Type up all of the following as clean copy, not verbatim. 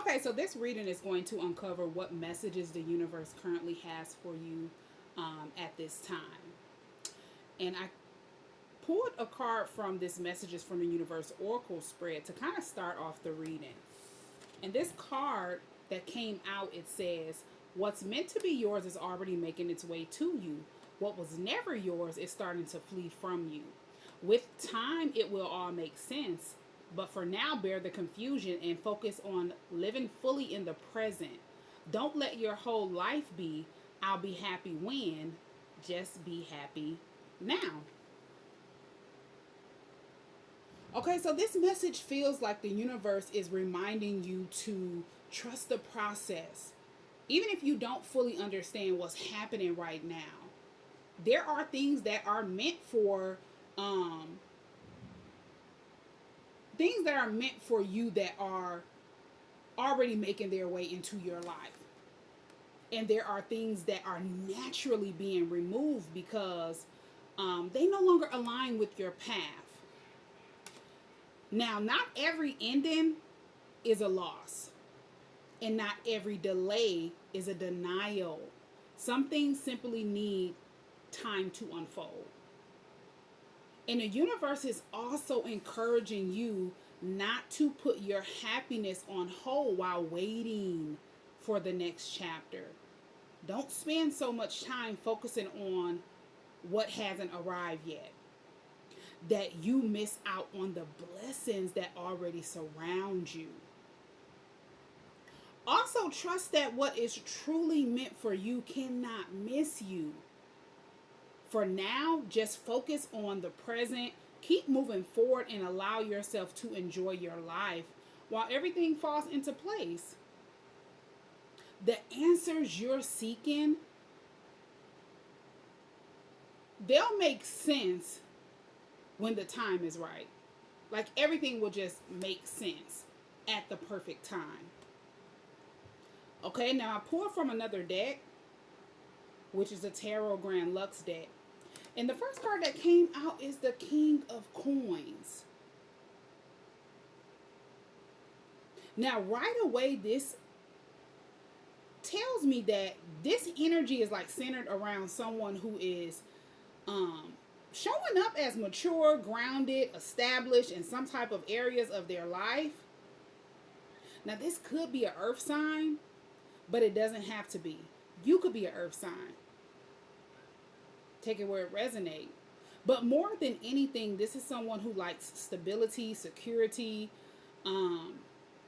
Okay, so this reading is going to uncover what messages the universe currently has for you at this time. And I pulled a card from this Messages from the Universe Oracle spread to kind of start off the reading. And this card that came out, it says, what's meant to be yours is already making its way to you. What was never yours is starting to flee from you. With time, it will all make sense. But for now, bear the confusion and focus on living fully in the present. Don't let your whole life be, I'll be happy when, just be happy now. Okay, so this message feels like the universe is reminding you to trust the process. Even if you don't fully understand what's happening right now, there are things that are meant for um you that are already making their way into your life. And there are things that are naturally being removed because they no longer align with your path. Now, not every ending is a loss, and not every delay is a denial. Some things simply need time to unfold. And the universe is also encouraging you not to put your happiness on hold while waiting for the next chapter. Don't spend so much time focusing on what hasn't arrived yet that you miss out on the blessings that already surround you. Also, trust that what is truly meant for you cannot miss you. For now, just focus on the present, keep moving forward, and allow yourself to enjoy your life while everything falls into place. The answers you're seeking, they'll make sense when the time is right. Like everything will just make sense at the perfect time. Okay, now I pulled from another deck, which is a Tarot Grand Lux deck. And the first card that came out is the King of Coins. Now, right away, this tells me that this energy is like centered around someone who is showing up as mature, grounded, established in some type of areas of their life. Now, this could be an earth sign, but it doesn't have to be. You could be an earth sign. Take it where it resonates. But more than anything, this is someone who likes stability, security.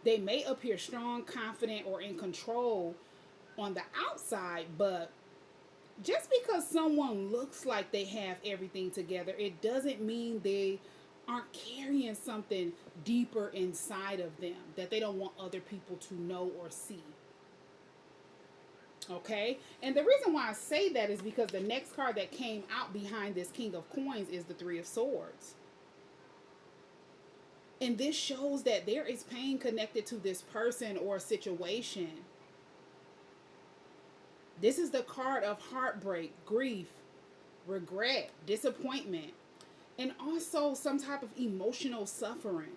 They may appear strong, confident, or in control on the outside, but just because someone looks like they have everything together, it doesn't mean they aren't carrying something deeper inside of them that they don't want other people to know or see. Okay? And the reason why I say that is because the next card that came out behind this King of Coins is the Three of Swords. And this shows that there is pain connected to this person or situation. This is the card of heartbreak, grief, regret, disappointment, and also some type of emotional suffering.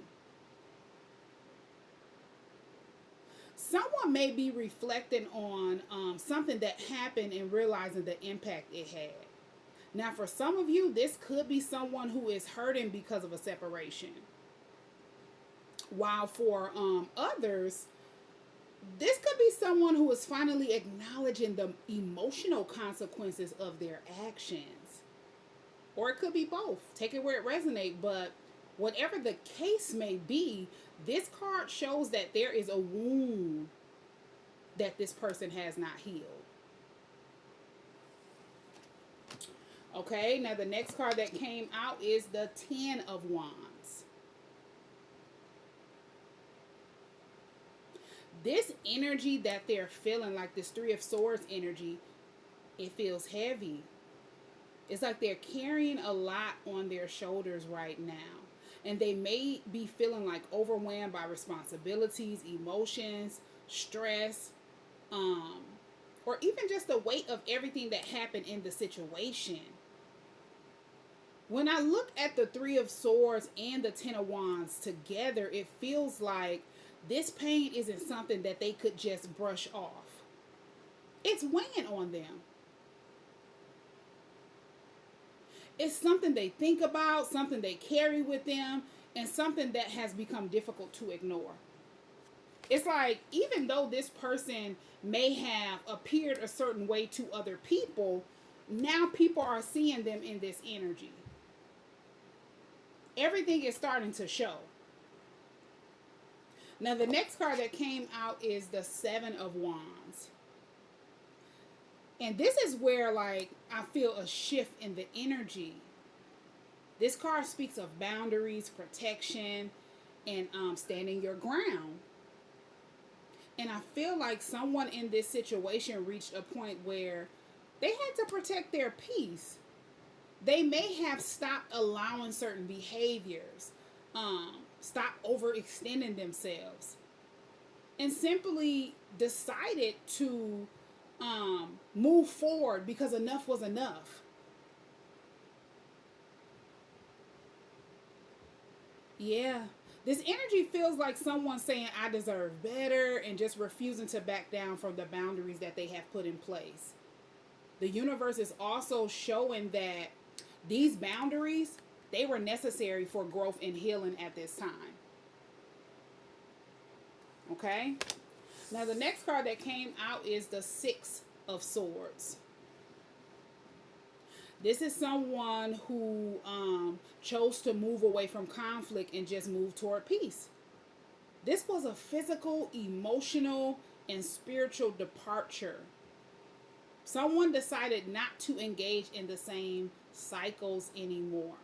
Someone may be reflecting on something that happened and realizing the impact it had. Now, for some of you, this could be someone who is hurting because of a separation. While for others, this could be someone who is finally acknowledging the emotional consequences of their actions. Or it could be both. Take it where it resonates. But whatever the case may be, this card shows that there is a wound that this person has not healed. Okay, now the next card that came out is the Ten of Wands. This energy that they're feeling, like this Three of Swords energy, it feels heavy. It's like they're carrying a lot on their shoulders right now. And they may be feeling like overwhelmed by responsibilities, emotions, stress, or even just the weight of everything that happened in the situation. When I look at the Three of Swords and the Ten of Wands together, it feels like This pain isn't something that they could just brush off. It's weighing on them. It's something they think about, something they carry with them, and something that has become difficult to ignore. It's like, even though this person may have appeared a certain way to other people, now people are seeing them in this energy. Everything is starting to show. Now, the next card that came out is the Seven of Wands. And this is where, like, I feel a shift in the energy. This card speaks of boundaries, protection, and standing your ground. And I feel like someone in this situation reached a point where they had to protect their peace. They may have stopped allowing certain behaviors, stop overextending themselves, and simply decided to move forward because enough was enough. Yeah. This energy feels like someone saying, I deserve better, and just refusing to back down from the boundaries that they have put in place. The universe is also showing that these boundaries, they were necessary for growth and healing at this time. Okay? Now, the next card that came out is the Six of Swords. This is someone who chose to move away from conflict and just move toward peace. This was a physical, emotional, and spiritual departure. Someone decided not to engage in the same cycles anymore.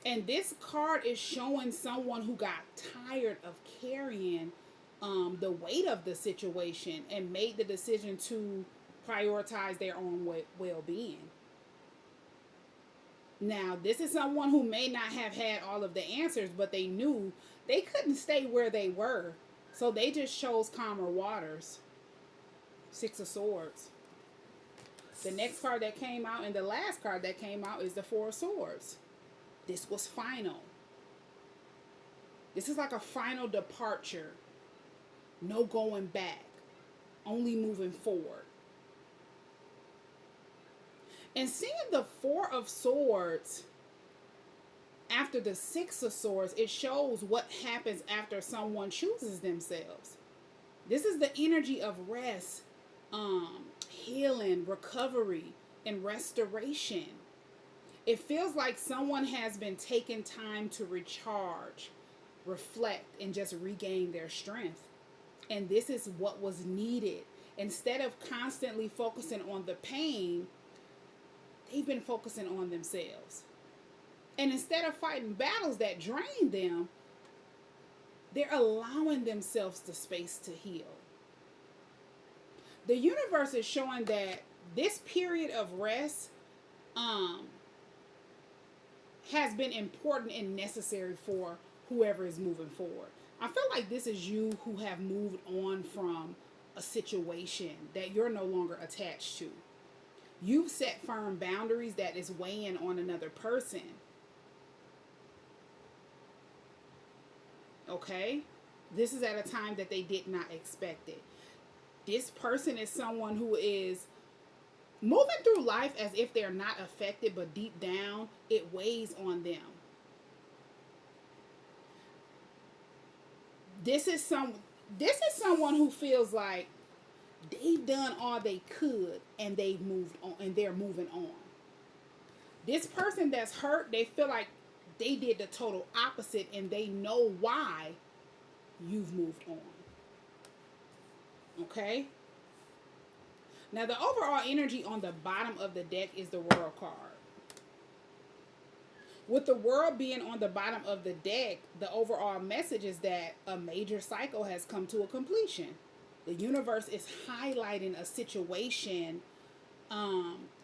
And this card is showing someone who got tired of carrying the weight of the situation and made the decision to prioritize their own well-being. Now, this is someone who may not have had all of the answers, but they knew they couldn't stay where they were. So they just chose calmer waters. Six of Swords. The next card that came out and the last card that came out is the Four of Swords. This was final. This is like a final departure. No going back. Only moving forward. And seeing the Four of Swords after the Six of Swords, it shows what happens after someone chooses themselves. This is the energy of rest, healing, recovery, and restoration. It feels like someone has been taking time to recharge, reflect, and just regain their strength. And this is what was needed. Instead of constantly focusing on the pain, they've been focusing on themselves. And instead of fighting battles that drain them, they're allowing themselves the space to heal. The universe is showing that this period of rest has been important and necessary for whoever is moving forward. I feel like this is you who have moved on from a situation that you're no longer attached to. You've set firm boundaries that is weighing on another person. Okay? This is at a time that they did not expect it. This person is someone who is moving through life as if they're not affected, but deep down, it weighs on them. This is someone who feels like they've done all they could and they've moved on and they're moving on. This person that's hurt, they feel like they did the total opposite and they know why you've moved on. Okay? Now, the overall energy on the bottom of the deck is the World card. With the World being on the bottom of the deck, the overall message is that a major cycle has come to a completion. The universe is highlighting a situation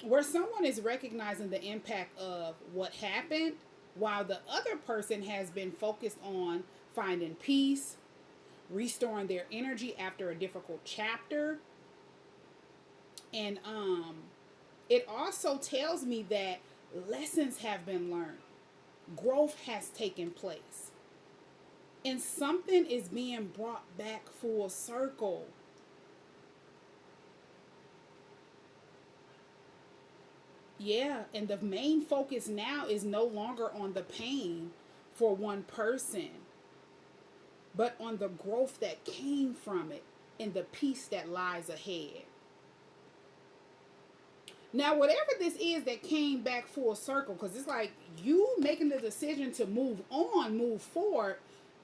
where someone is recognizing the impact of what happened, while the other person has been focused on finding peace, restoring their energy after a difficult chapter. And it also tells me that lessons have been learned. Growth has taken place. And something is being brought back full circle. Yeah, and the main focus now is no longer on the pain for one person, but on the growth that came from it and the peace that lies ahead. Now, whatever this is that came back full circle, because it's like you making the decision to move on, move forward,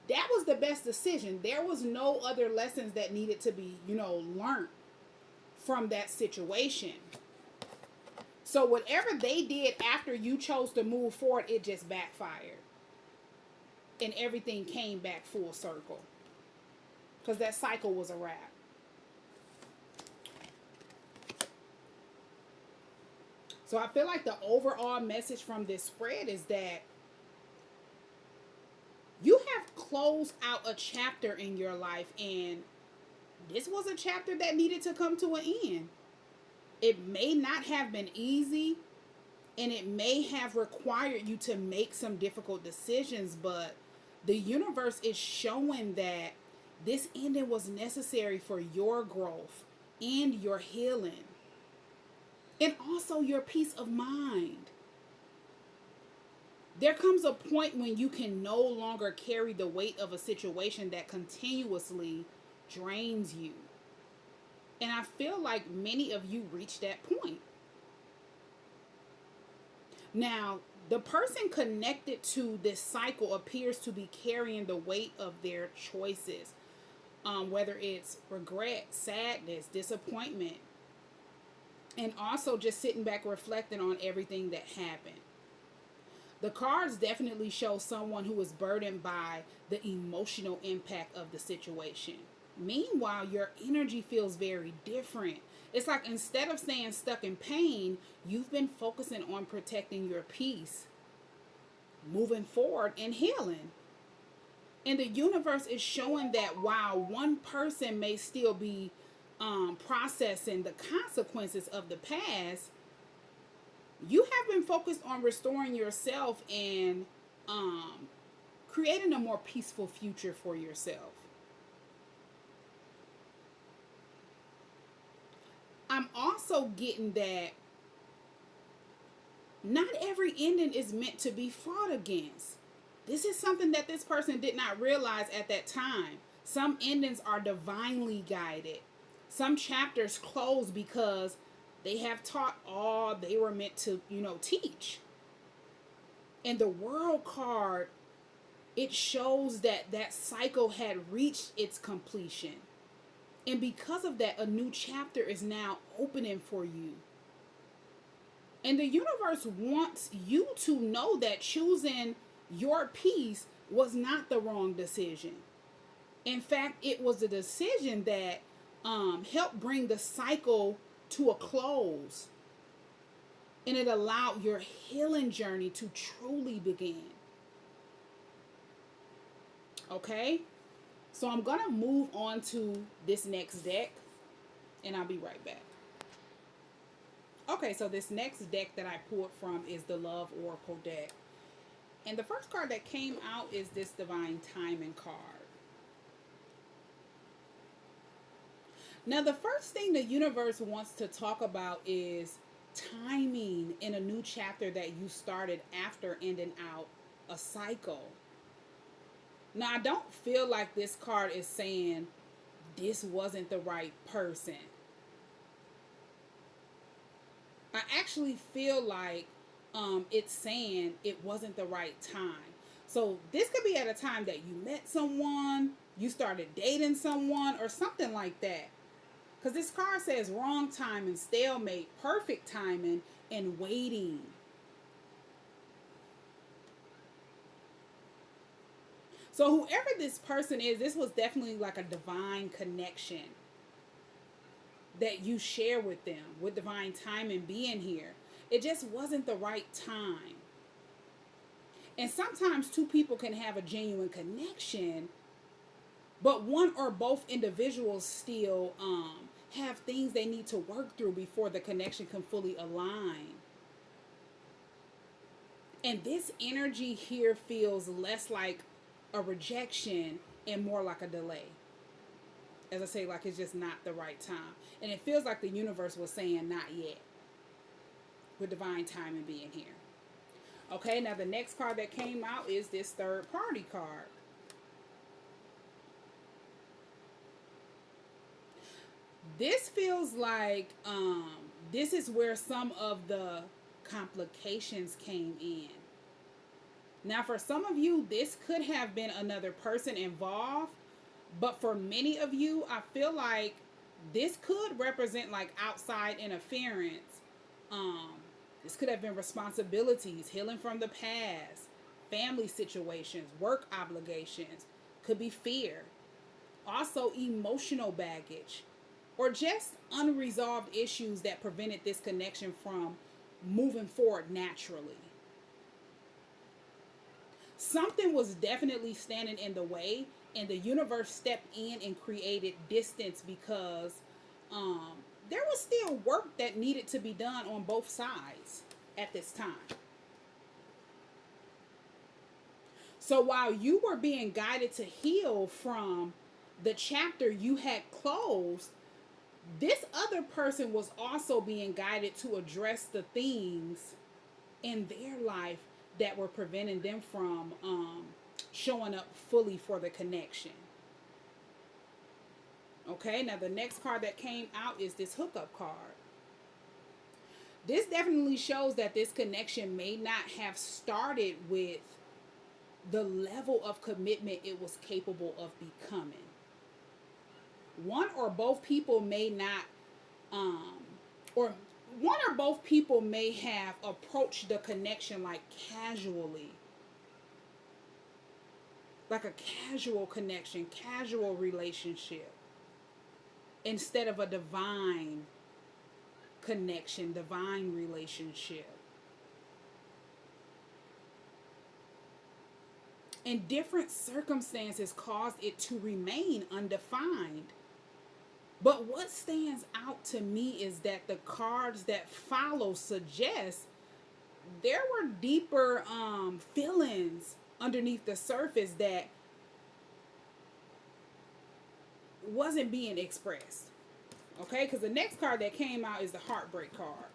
that was the best decision. There was no other lessons that needed to be, learned from that situation. So, whatever they did after you chose to move forward, it just backfired. And everything came back full circle. Because that cycle was a wrap. So I feel like the overall message from this spread is that you have closed out a chapter in your life, and this was a chapter that needed to come to an end. It may not have been easy, and it may have required you to make some difficult decisions, but the universe is showing that this ending was necessary for your growth and your healing, and also your peace of mind. There comes a point when you can no longer carry the weight of a situation that continuously drains you. And I feel like many of you reach that point. Now, the person connected to this cycle appears to be carrying the weight of their choices, whether it's regret, sadness, disappointment, and also just sitting back reflecting on everything that happened. The cards definitely show someone who is burdened by the emotional impact of the situation. Meanwhile, your energy feels very different. It's like instead of staying stuck in pain, you've been focusing on protecting your peace, moving forward, and healing. And the universe is showing that while one person may still be processing the consequences of the past, you have been focused on restoring yourself and creating a more peaceful future for yourself. I'm also getting that not every ending is meant to be fought against. This is something that this person did not realize at that time. Some endings are divinely guided. Some chapters close because they have taught all they were meant to, teach. And the world card, it shows that that cycle had reached its completion. And because of that, a new chapter is now opening for you. And the universe wants you to know that choosing your peace was not the wrong decision. In fact, it was a decision that helped bring the cycle to a close. And it allowed your healing journey to truly begin. Okay? So I'm going to move on to this next deck, and I'll be right back. Okay, so this next deck that I pulled from is the Love Oracle deck. And the first card that came out is this Divine Timing card. Now, the first thing the universe wants to talk about is timing in a new chapter that you started after ending out a cycle. Now, I don't feel like this card is saying this wasn't the right person. I actually feel like it's saying it wasn't the right time. So this could be at a time that you met someone, you started dating someone, or something like that. Because this card says wrong timing, stalemate, perfect timing, and waiting. So whoever this person is, this was definitely like a divine connection that you share with them, with divine timing being here. It just wasn't the right time. And sometimes two people can have a genuine connection, but one or both individuals still have things they need to work through before the connection can fully align. And this energy here feels less like a rejection, and more like a delay. As I say, like it's just not the right time. And it feels like the universe was saying not yet, with divine timing being here. Okay, now the next card that came out is this third party card. This feels like this is where some of the complications came in. Now, for some of you, this could have been another person involved, but for many of you, I feel like this could represent like outside interference. Um, this could have been responsibilities, healing from the past, family situations, work obligations, could be fear, also emotional baggage, or just unresolved issues that prevented this connection from moving forward naturally. Something was definitely standing in the way, and the universe stepped in and created distance because um, there was still work that needed to be done on both sides at this time. So while you were being guided to heal from the chapter you had closed, this other person was also being guided to address the things in their life that were preventing them from showing up fully for the connection. Okay, now the next card that came out is this hookup card. This definitely shows that this connection may not have started with the level of commitment it was capable of becoming. One or both people may not, um, or one or both people may have approached the connection like casually, like a casual connection, casual relationship, instead of a divine connection, divine relationship. And different circumstances caused it to remain undefined. But what stands out to me is that the cards that follow suggest there were deeper feelings underneath the surface that wasn't being expressed. Okay, because the next card that came out is the heartbreak card.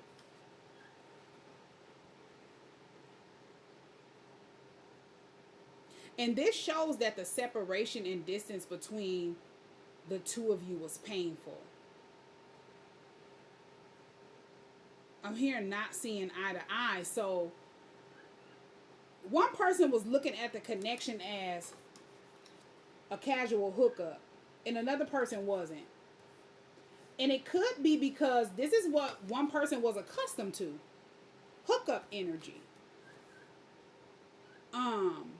And this shows that the separation and distance between the two of you was painful. I'm here not seeing eye to eye. So one person was looking at the connection as a casual hookup, and another person wasn't. And it could be because this is what one person was accustomed to, hookup energy. Um,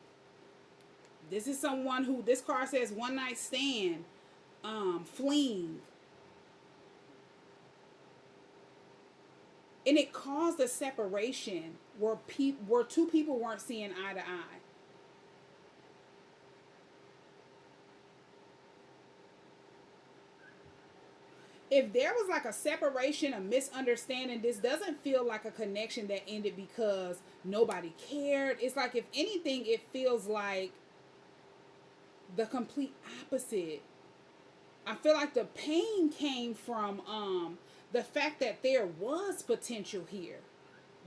this is someone who, this card says one night stand, fleeing. And it caused a separation where two people weren't seeing eye to eye. If there was like a separation, a misunderstanding, this doesn't feel like a connection that ended because nobody cared. It's like, if anything, it feels like the complete opposite. I feel like the pain came from the fact that there was potential here.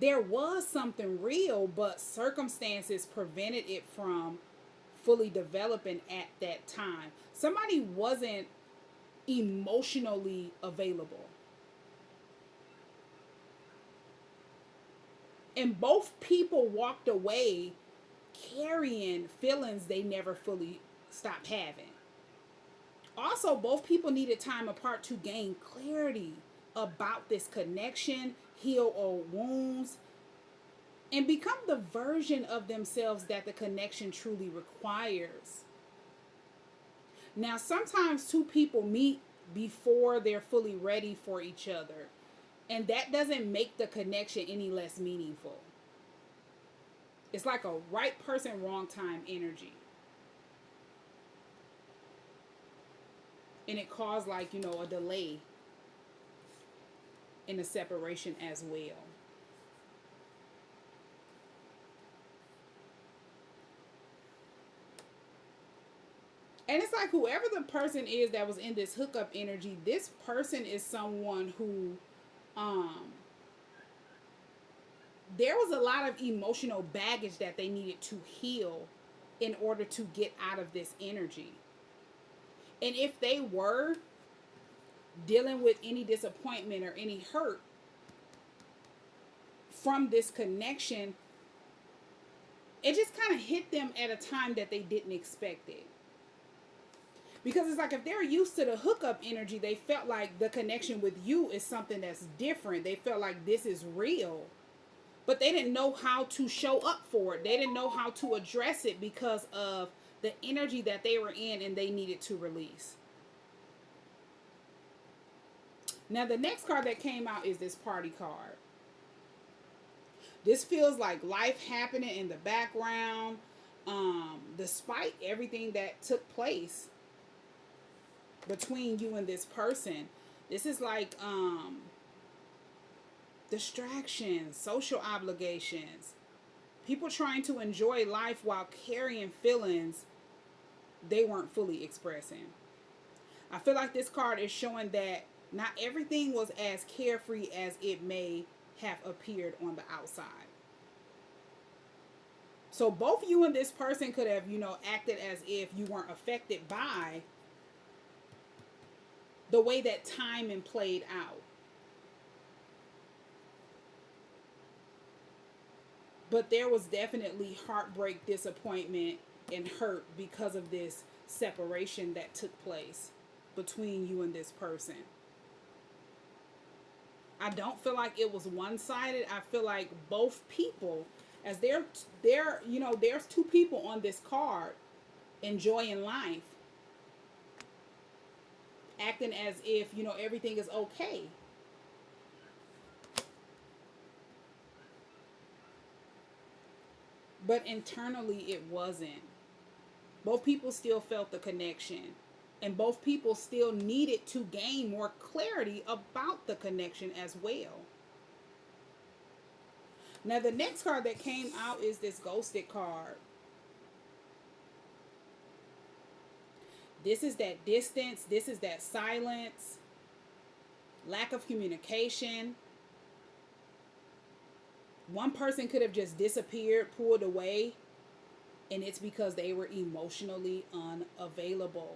There was something real, but circumstances prevented it from fully developing at that time. Somebody wasn't emotionally available. And both people walked away carrying feelings they never fully stopped having. Also, both people needed time apart to gain clarity about this connection, heal old wounds, and become the version of themselves that the connection truly requires. Now, sometimes two people meet before they're fully ready for each other, and that doesn't make the connection any less meaningful. It's like a right person, wrong time energy. And it caused, like, a delay in the separation as well. like whoever the person is that was in this hookup energy, this person is someone who um there was a lot of emotional baggage that they needed to heal in order to get out of this energy. And if they were dealing with any disappointment or any hurt from this connection, it just kind of hit them at a time that they didn't expect it. Because it's like if they're used to the hookup energy, they felt like the connection with you is something that's different. They felt like this is real. But they didn't know how to show up for it. They didn't know how to address it because of the energy that they were in and they needed to release. Now, the next card that came out is this party card. This feels like life happening in the background, despite everything that took place between you and this person. This is like distractions, social obligations, people trying to enjoy life while carrying feelings they weren't fully expressing. I feel like this card is showing that not everything was as carefree as it may have appeared on the outside. So both you and this person could have, acted as if you weren't affected by the way that timing played out. But there was definitely heartbreak, disappointment, and hurt because of this separation that took place between you and this person. I don't feel like it was one-sided. I feel like both people, as there's two people on this card enjoying life, acting as if, everything is okay. But internally, it wasn't. Both people still felt the connection. And both people still needed to gain more clarity about the connection as well. Now, the next card that came out is this ghosted card. This is that distance. This is that silence. Lack of communication. One person could have just disappeared, pulled away, and it's because they were emotionally unavailable.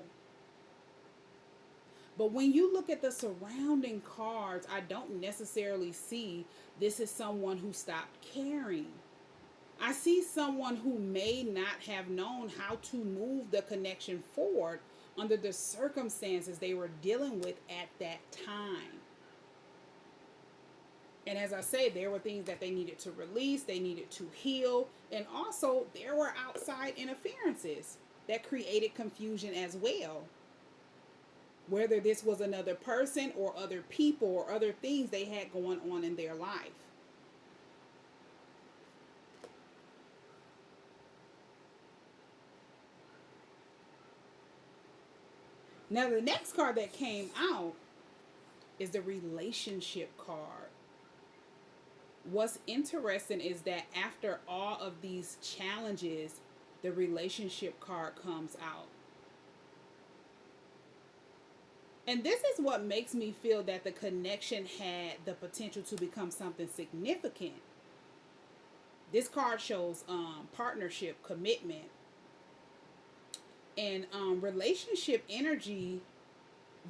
But when you look at the surrounding cards, I don't necessarily see this is someone who stopped caring. I see someone who may not have known how to move the connection forward under the circumstances they were dealing with at that time. And as I say, there were things that they needed to release, they needed to heal, and also there were outside interferences that created confusion as well. Whether this was another person or other people or other things they had going on in their life. Now, the next card that came out is the relationship card. What's interesting is that after all of these challenges, the relationship card comes out. And this is what makes me feel that the connection had the potential to become something significant. This card shows partnership, commitment, and relationship energy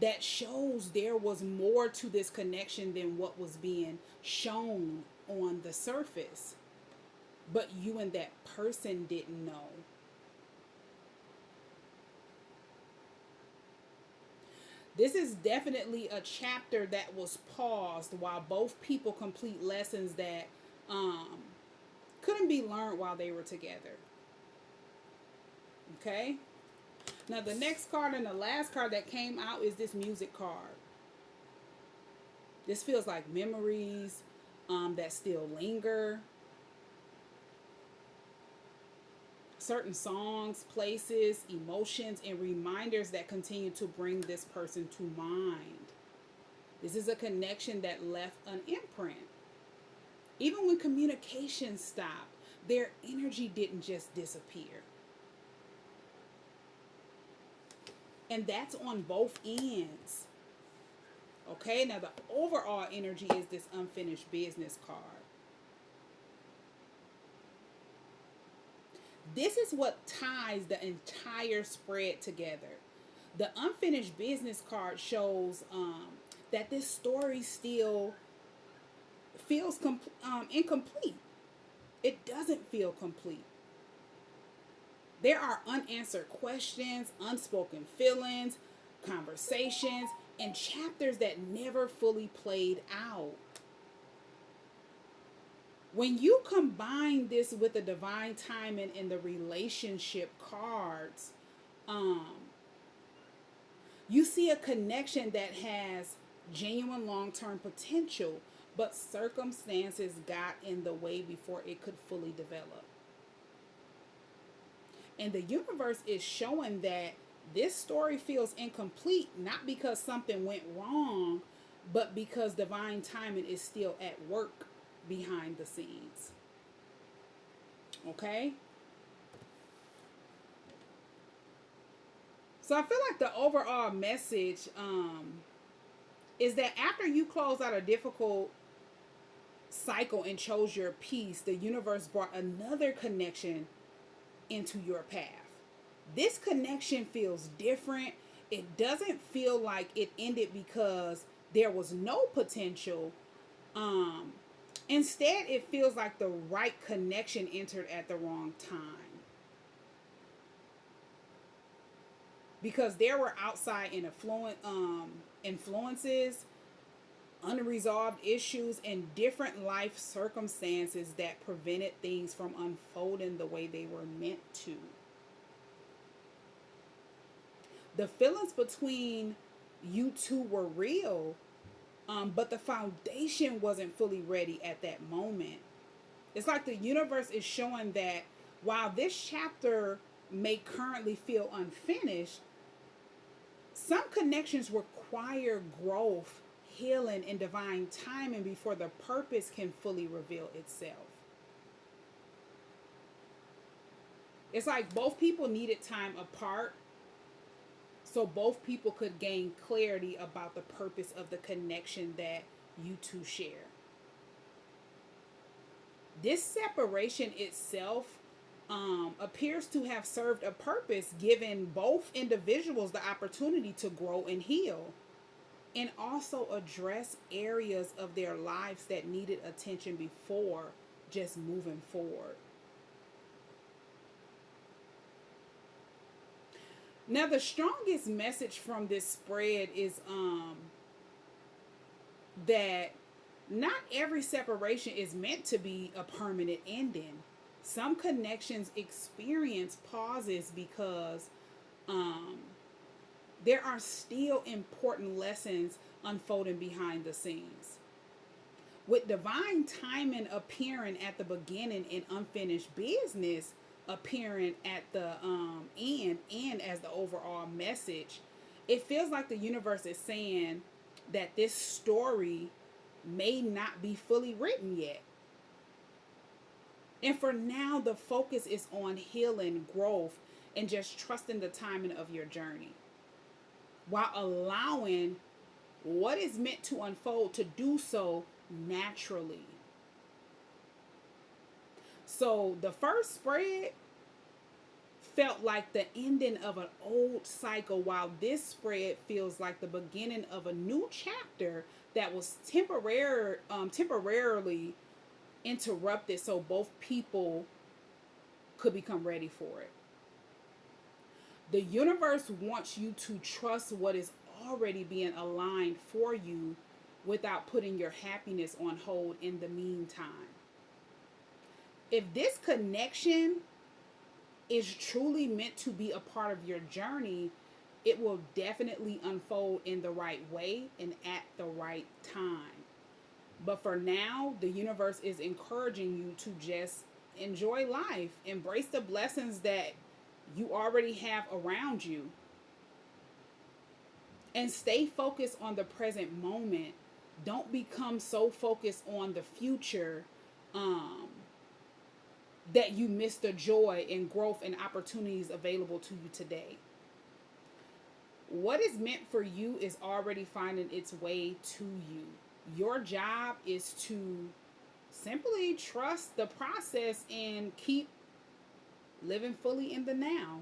that shows there was more to this connection than what was being shown on the surface. But you and that person didn't know. This is definitely a chapter that was paused while both people complete lessons that couldn't be learned while they were together. Okay? Now, the next card and the last card that came out is this music card. This feels like memories that still linger. Certain songs, places, emotions, and reminders that continue to bring this person to mind. This is a connection that left an imprint. Even when communication stopped, their energy didn't just disappear. And that's on both ends. Okay, now the overall energy is this unfinished business card. This is what ties the entire spread together. The unfinished business card shows that this story still feels incomplete. It doesn't feel complete. There are unanswered questions, unspoken feelings, conversations, and chapters that never fully played out. When you combine this with the divine timing in the relationship cards, um, you see a connection that has genuine long term potential, but circumstances got in the way before it could fully develop. And the universe is showing that this story feels incomplete, not because something went wrong, but because divine timing is still at work behind the scenes. Okay? So I feel like the overall message is that after you close out a difficult cycle and chose your peace, the universe brought another connection into your path. This connection feels different. It doesn't feel like it ended because there was no potential. Um, Instead, it feels like the right connection entered at the wrong time because there were outside influences, unresolved issues, and different life circumstances that prevented things from unfolding the way they were meant to. The feelings between you two were real, but the foundation wasn't fully ready at that moment. It's like the universe is showing that while this chapter may currently feel unfinished, some connections require growth, healing, and divine timing before the purpose can fully reveal itself. It's like both people needed time apart so both people could gain clarity about the purpose of the connection that you two share. This separation itself appears to have served a purpose, giving both individuals the opportunity to grow and heal, and also address areas of their lives that needed attention before just moving forward. Now, the strongest message from this spread is that not every separation is meant to be a permanent ending. Some connections experience pauses because um, there are still important lessons unfolding behind the scenes. With divine timing appearing at the beginning and unfinished business appearing at the end and as the overall message, it feels like the universe is saying that this story may not be fully written yet. And for now, the focus is on healing, growth, and just trusting the timing of your journey while allowing what is meant to unfold to do so naturally. So the first spread felt like the ending of an old cycle, while this spread feels like the beginning of a new chapter that was temporarily interrupted so both people could become ready for it. The universe wants you to trust what is already being aligned for you without putting your happiness on hold in the meantime. If this connection is truly meant to be a part of your journey, it will definitely unfold in the right way and at the right time. But for now, the universe is encouraging you to just enjoy life, embrace the blessings that you already have around you, and stay focused on the present moment. Don't become so focused on the future um, that you miss the joy and growth and opportunities available to you today. What is meant for you is already finding its way to you. Your job is to simply trust the process and keep living fully in the now.